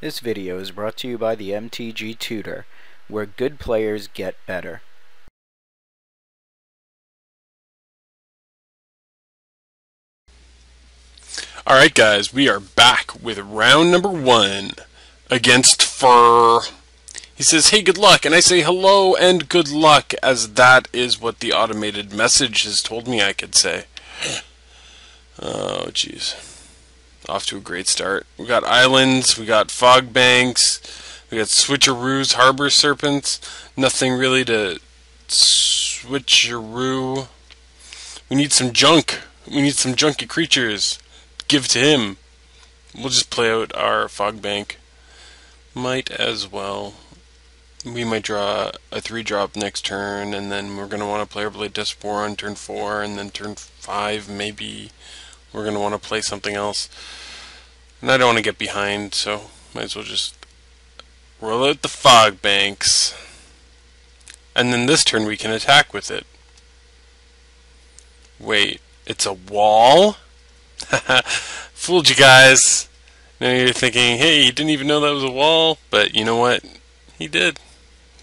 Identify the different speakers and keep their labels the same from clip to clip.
Speaker 1: This video is brought to you by the MTG Tutor, where good players get better.
Speaker 2: Alright guys, we are back with round number 1 against Fur. He says, hey, good luck, and I say hello and good luck, as that is what the automated message has told me I could say. Oh, jeez. Off to a great start. We got islands, we got fog banks, we got switcheroos, harbor serpents, nothing really to switcheroo. We need some junk. We need some junky creatures. Give to him. We'll just play out our fog bank. Might as well. We might draw a 3-drop next turn, and then we're going to want to play our Blade Test 4 on turn 4, and then turn 5 maybe we're going to want to play something else. And I don't want to get behind, so might as well just roll out the fog banks. And then this turn we can attack with it. Wait, it's a wall? Fooled you guys. Now you're thinking, hey, he didn't even know that was a wall. But you know what? He did.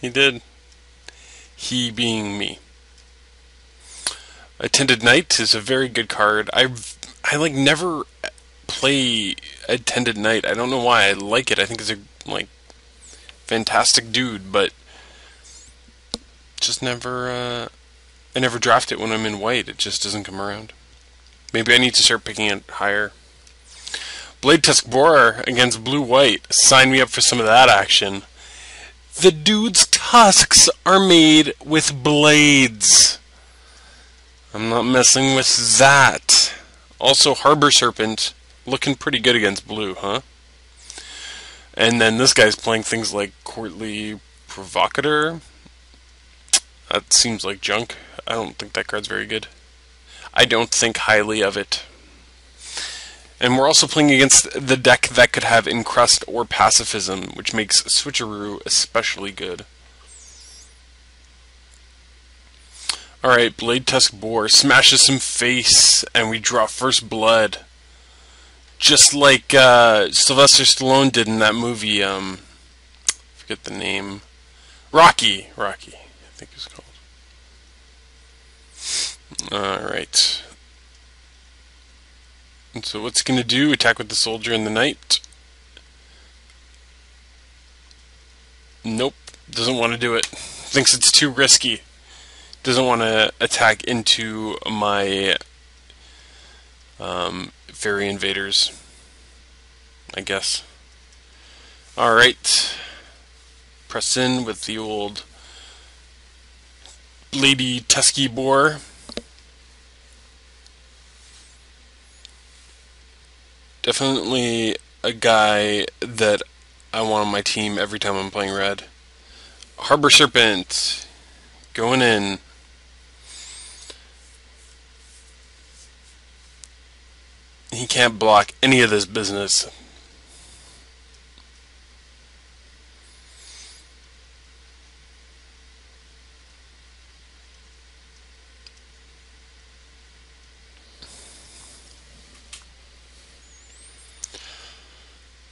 Speaker 2: He did. He being me. Attended Knight is a very good card. I like never play Attended Knight. I don't know why. I like it. I think it's a fantastic dude, but just never I never draft it when I'm in white. It just doesn't come around. Maybe I need to start picking it higher. Blade Tusk Borer against blue-white. Sign me up for some of that action. The dude's tusks are made with blades. I'm not messing with that. Also, Harbor Serpent, looking pretty good against blue, huh? And then this guy's playing things like Courtly Provocateur. That seems like junk. I don't think that card's very good. I don't think highly of it. And we're also playing against the deck that could have Encrust or Pacifism, which makes Switcheroo especially good. Alright, Blade Tusk Boar smashes some face, and we draw first blood. Just like Sylvester Stallone did in that movie, forget the name. Rocky, I think it's called. Alright. And so what's it going to do? Attack with the soldier and the knight? Nope. Doesn't want to do it. Thinks it's too risky. Doesn't want to attack into my fairy invaders, I guess. Alright. Press in with the old Blady Tusky Boar. Definitely a guy that I want on my team every time I'm playing red. Harbor Serpent going in. He can't block any of this business.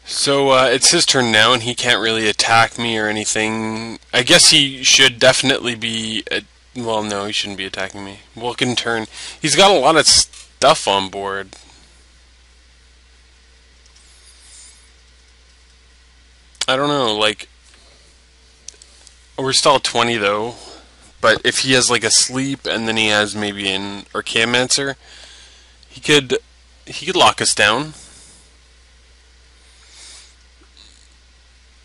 Speaker 2: So it's his turn now, and he can't really attack me or anything. I guess he should definitely be... well, no, he shouldn't be attacking me. Welcome turn. He's got a lot of stuff on board. I don't know, like... We're still at 20, though. But if he has, like, a sleep, and then he has maybe an Archaeomancer, he could lock us down.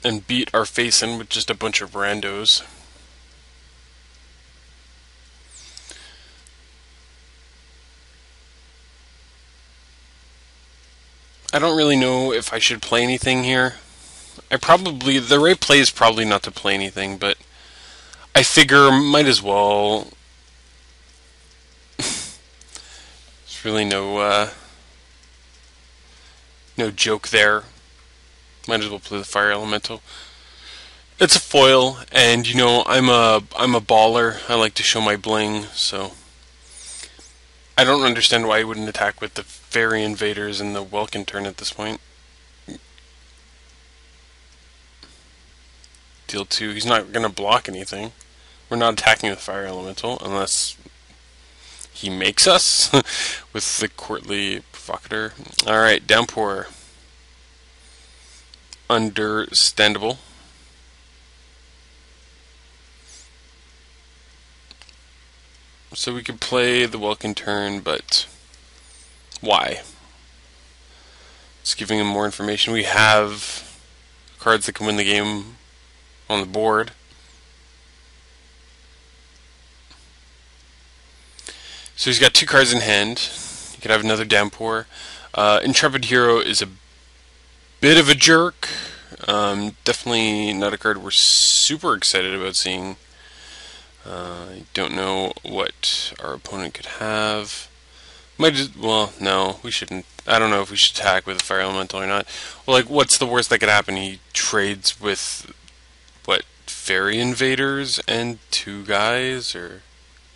Speaker 2: And beat our face in with just a bunch of randos. I don't really know if I should play anything here. The right play is probably not to play anything, but I figure might as well. There's really no joke there. Might as well play the Fire Elemental. It's a foil, and you know I'm a baller. I like to show my bling, so I don't understand why he wouldn't attack with the Fairy Invaders and the Welkin turn at this point. deal 2. He's not going to block anything. We're not attacking with Fire Elemental unless he makes us with the Courtly Provocateur. Alright, Downpour. Understandable. So we could play the Welkin turn, but why? It's giving him more information. We have cards that can win the game on the board. So he's got 2 cards in hand. He could have another Downpour. Intrepid Hero is a bit of a jerk. Definitely not a card we're super excited about seeing. I don't know what our opponent could have. Well, no, we shouldn't. I don't know if we should attack with a Fire Elemental or not. Well, like, what's the worst that could happen? He trades with, what, Fairy Invaders and 2 guys? Or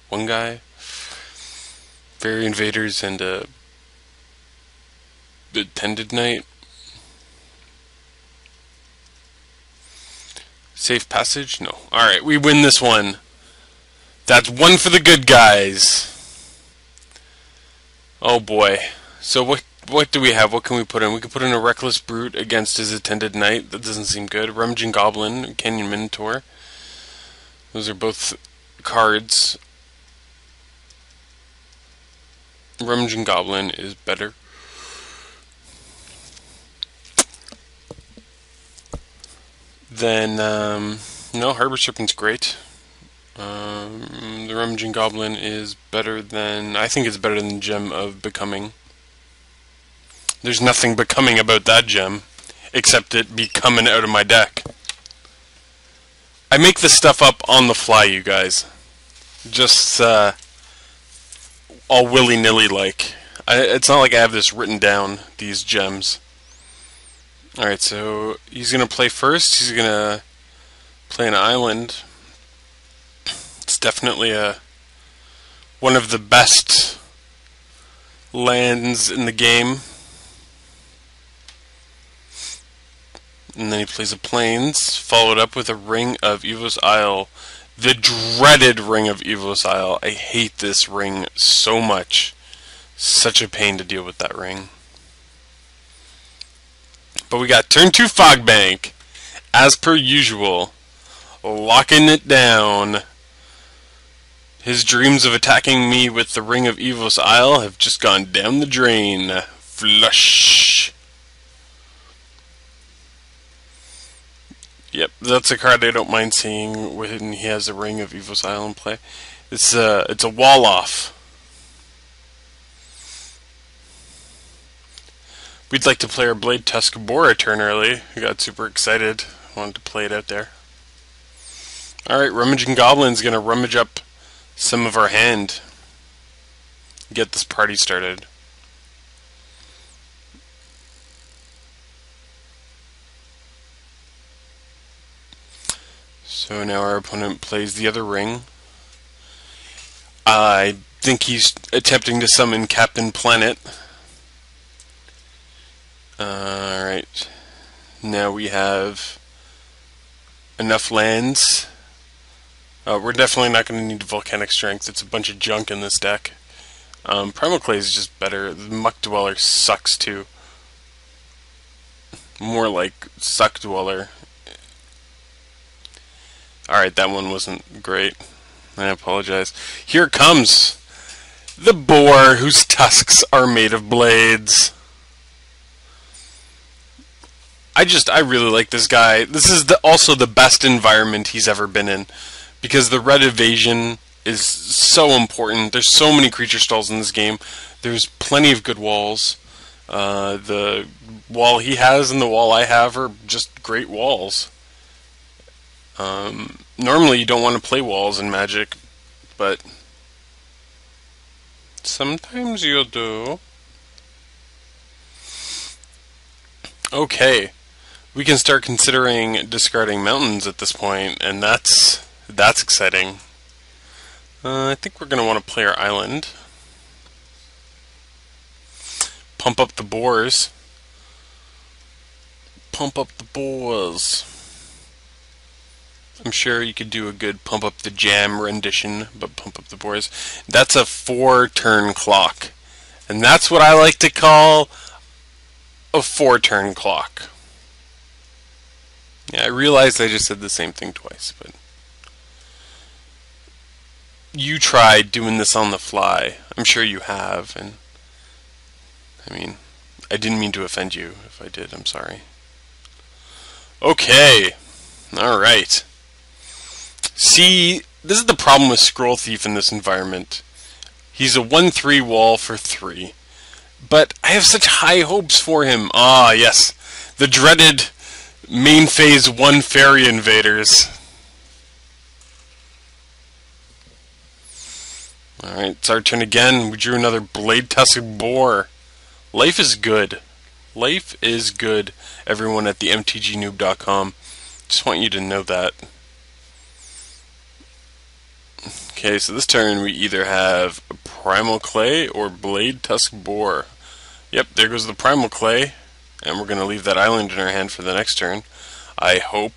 Speaker 2: 1 guy? Fairy Invaders and a Attended Knight. Safe passage? No. Alright, we win this one. That's 1 for the good guys. Oh boy. So what do we have? What can we put in? We can put in a Reckless Brute against his Attended Knight. That doesn't seem good. Rummaging Goblin, Canyon Minotaur. Those are both cards. Rummaging Goblin is better. Then, no, Harbor Serpent's great. The Rummaging Goblin is better than... I think it's better than Gem of Becoming. There's nothing becoming about that gem, except it be coming out of my deck. I make this stuff up on the fly, you guys. Just, all willy-nilly like. It's not like I have this written down, these gems. Alright, so he's going to play first. He's going to play an island. It's definitely one of the best lands in the game. And then he plays a Plains, followed up with a Ring of Evos Isle. The dreaded Ring of Evos Isle. I hate this ring so much. Such a pain to deal with that ring. But we got turn 2 Fogbank. As per usual. Locking it down. His dreams of attacking me with the Ring of Evos Isle have just gone down the drain. Flush. Yep, that's a card I don't mind seeing when he has a Ring of Evos Isle in play. It's a wall off. We'd like to play our Blade Tusk Boar a turn early. We got super excited. Wanted to play it out there. Alright, Rummaging Goblin's gonna rummage up some of our hand. Get this party started. So now our opponent plays the other ring. I think he's attempting to summon Captain Planet. Alright. Now we have enough lands. We're definitely not going to need Volcanic Strength. It's a bunch of junk in this deck. Primal Clay is just better. The Muck Dweller sucks too. More like Suck Dweller. Alright, that one wasn't great. I apologize. Here it comes! The boar whose tusks are made of blades. I really like this guy. This is also the best environment he's ever been in. Because the red evasion is so important. There's so many creature stalls in this game. There's plenty of good walls. The wall he has and the wall I have are just great walls. Normally you don't want to play walls in Magic, but sometimes you do. Okay, we can start considering discarding mountains at this point, and that's exciting. I think we're going to want to play our island. Pump up the boars. Pump up the boars. I'm sure you could do a good pump up the jam rendition, but pump up the boars. That's a 4-turn clock. And that's what I like to call a 4-turn clock. Yeah, I realized I just said the same thing twice, but you tried doing this on the fly. I'm sure you have, and I mean, I didn't mean to offend you. If I did, I'm sorry. Okay. Alright. See, this is the problem with Scroll Thief in this environment. He's a 1/3 wall for 3. But I have such high hopes for him. Ah, yes. The dreaded main phase 1 fairy invaders. Alright, it's our turn again. We drew another Blade Tusk Boar. Life is good. Life is good, everyone at the mtgnoob.com. Just want you to know that. Okay, so this turn we either have Primal Clay or Blade Tusk Boar. Yep, there goes the Primal Clay. And we're going to leave that island in our hand for the next turn. I hope.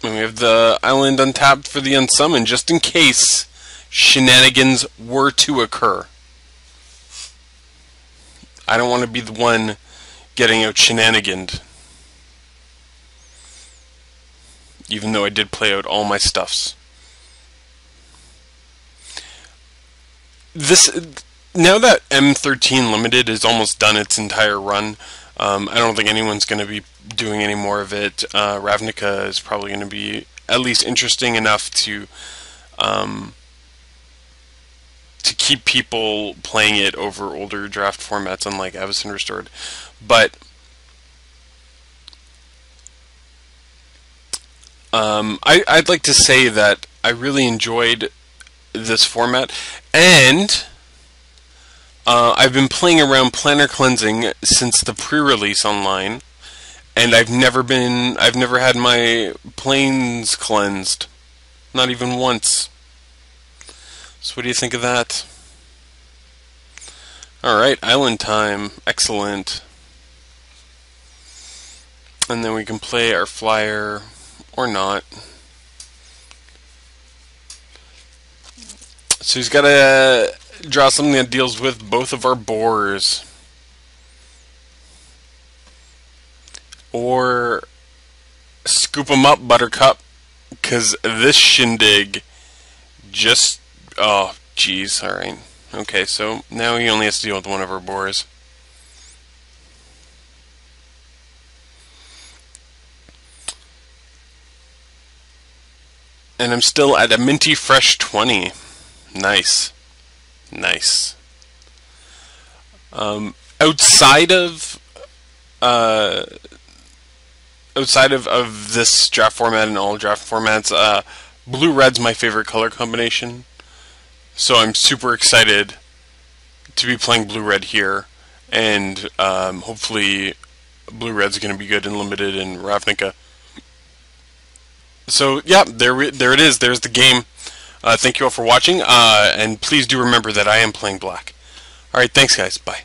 Speaker 2: And we have the island untapped for the unsummoned, just in case shenanigans were to occur. I don't want to be the one getting out shenaniganed. Even though I did play out all my stuffs. Now that M13 Limited is almost done its entire run, I don't think anyone's going to be doing any more of it. Ravnica is probably going to be at least interesting enough to keep people playing it over older draft formats, unlike Avacyn Restored. But I'd like to say that I really enjoyed this format, and I've been playing around Planner Cleansing since the pre-release online, and I've never had my planes cleansed, not even once. So what do you think of that? Alright, island time. Excellent. And then we can play our flyer, or not. So he's got to draw something that deals with both of our boars. Or scoop them up, Buttercup, because this shindig just... oh, jeez, alright. Okay, so now he only has to deal with one of our boars. And I'm still at a minty fresh 20. Nice. Nice. Outside of this draft format and all draft formats, blue-red's my favorite color combination. So I'm super excited to be playing blue-red here, and hopefully blue-red's going to be good and limited in Ravnica. So yeah, there it is. There's the game. Thank you all for watching, and please do remember that I am playing black. Alright, thanks guys. Bye.